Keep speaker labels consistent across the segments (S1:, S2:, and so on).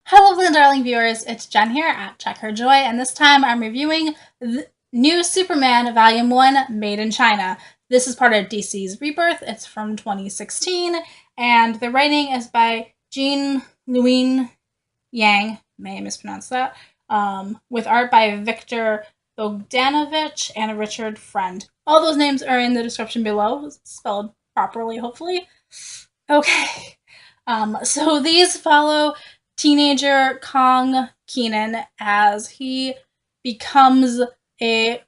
S1: Hello, the darling viewers. It's Jen here at Check Her Joy, and this time I'm reviewing the new Superman Volume 1 Made in China. This is part of DC's Rebirth. It's from 2016, and the writing is by Luen Yang, may I mispronounce that, with art by Viktor Bogdanovic and Richard Friend. All those names are in the description below, spelled properly, hopefully. Okay. So these follow teenager Kong Kenan as he becomes a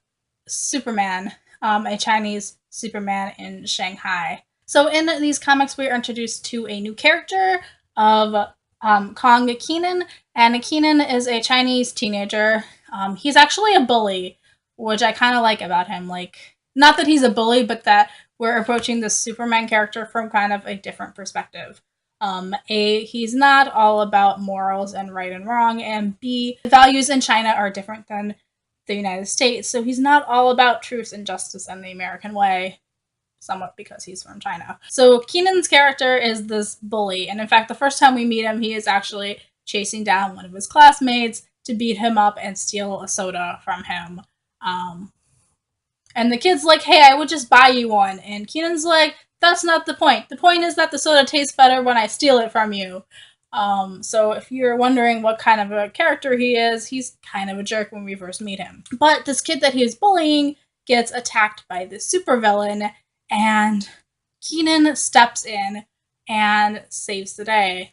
S1: Superman, a Chinese Superman in Shanghai. So in these comics, we are introduced to a new character of Kong Kenan, and Kenan is a Chinese teenager. He's actually a bully, which I kind of like about him. Like, not that he's a bully, but that we're approaching this Superman character from kind of a different perspective. He's not all about morals and right and wrong, and B, the values in China are different than the United States, so he's not all about truth and justice and the American way, somewhat because he's from China. So Kenan's character is this bully, and in fact, the first time we meet him, he is actually chasing down one of his classmates to beat him up and steal a soda from him. And the kid's like, hey, I would just buy you one. And Kenan's like, that's not the point. The point is that the soda tastes better when I steal it from you. So if you're wondering what kind of a character he is, he's kind of a jerk when we first meet him. But this kid that he was bullying gets attacked by this supervillain, and Kenan steps in and saves the day.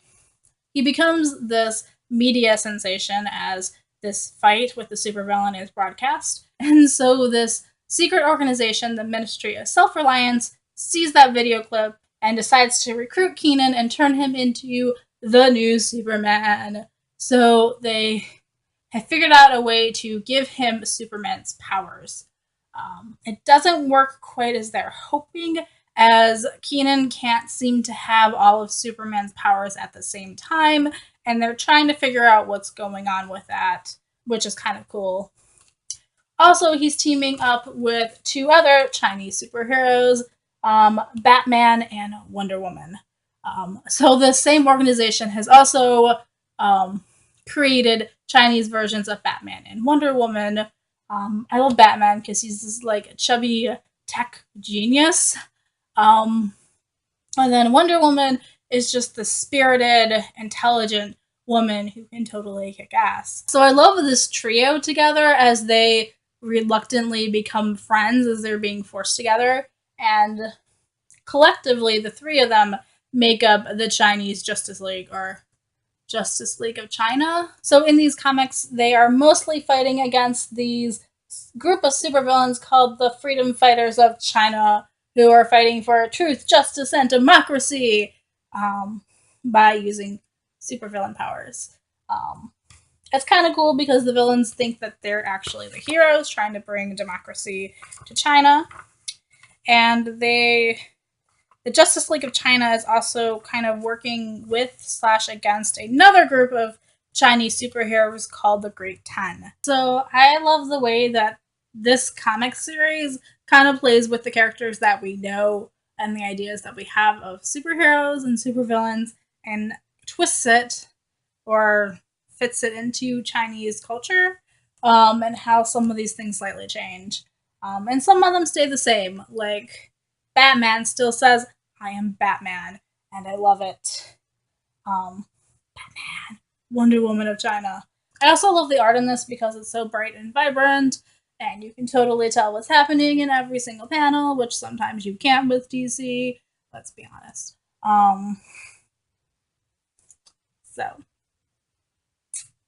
S1: He becomes this media sensation as this fight with the supervillain is broadcast. And so this secret organization, the Ministry of Self-Reliance, sees that video clip and decides to recruit Kenan and turn him into the new Superman. So they have figured out a way to give him Superman's powers. It doesn't work quite as they're hoping, as Kenan can't seem to have all of Superman's powers at the same time, and they're trying to figure out what's going on with that, which is kind of cool. Also, he's teaming up with two other Chinese superheroes, Batman and Wonder Woman. So the same organization has also created Chinese versions of Batman and Wonder Woman. I love Batman because he's this like chubby tech genius. And then Wonder Woman is just the spirited, intelligent woman who can totally kick ass. So I love this trio together as they reluctantly become friends as they're being forced together, and collectively the three of them make up the Chinese Justice League, or Justice League of China. So in these comics, they are mostly fighting against these group of supervillains called the Freedom Fighters of China, who are fighting for truth, justice, and democracy by using supervillain powers. It's kind of cool because the villains think that they're actually the heroes trying to bring democracy to China. And the Justice League of China is also kind of working with / against another group of Chinese superheroes called the Great 10. So I love the way that this comic series kind of plays with the characters that we know and the ideas that we have of superheroes and supervillains, and twists it or fits it into Chinese culture, and how some of these things slightly change. And some of them stay the same. Like, Batman still says, I am Batman, and I love it. Batman, Wonder Woman of China. I also love the art in this because it's so bright and vibrant, and you can totally tell what's happening in every single panel, which sometimes you can't with DC. Let's be honest.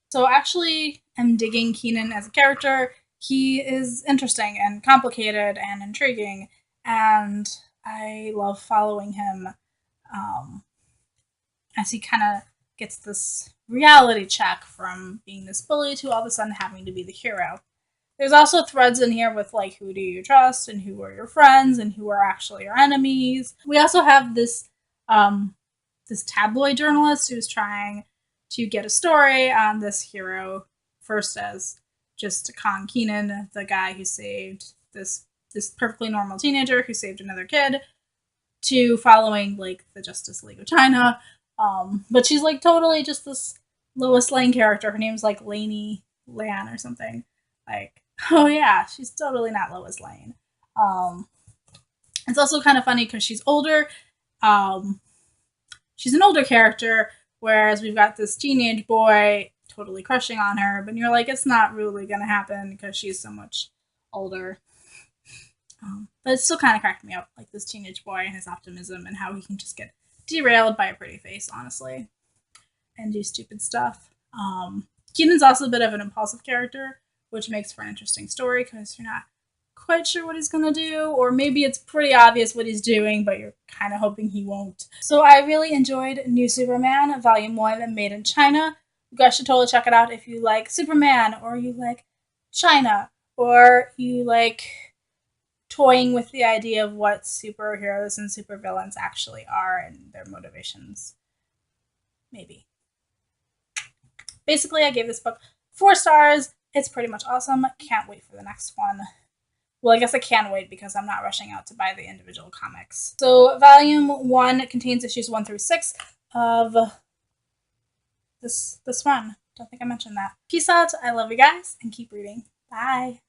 S1: So actually, I'm digging Kenan as a character. He is interesting and complicated and intriguing, and I love following him as he kind of gets this reality check from being this bully to all of a sudden having to be the hero. There's also threads in here with like, who do you trust and who are your friends and who are actually your enemies. We also have this this tabloid journalist who's trying to get a story on this hero, first as just Kong Kenan, the guy who saved this perfectly normal teenager who saved another kid, to following like the Justice League of China. But she's like totally just this Lois Lane character. Her name's like Lainey Lan or something. Like, oh yeah, she's totally not Lois Lane. Um, it's also kind of funny because she's older. Um, she's an older character, whereas we've got this teenage boy totally crushing on her, but you're like, it's not really gonna happen because she's so much older. But it still kind of cracked me up, like this teenage boy and his optimism and how he can just get derailed by a pretty face, honestly, and do stupid stuff. Kenan's also a bit of an impulsive character, which makes for an interesting story because you're not quite sure what he's gonna do, or maybe it's pretty obvious what he's doing, but you're kind of hoping he won't. So I really enjoyed New Superman, Volume 1, Made in China. You guys should totally check it out if you like Superman, or you like China, or you like toying with the idea of what superheroes and supervillains actually are and their motivations. Maybe. Basically, I gave this book 4 stars. It's pretty much awesome. Can't wait for the next one. Well, I guess I can wait because I'm not rushing out to buy the individual comics. So, Volume 1 contains issues 1 through 6 of this run. Don't think I mentioned that. Peace out. I love you guys and keep reading. Bye.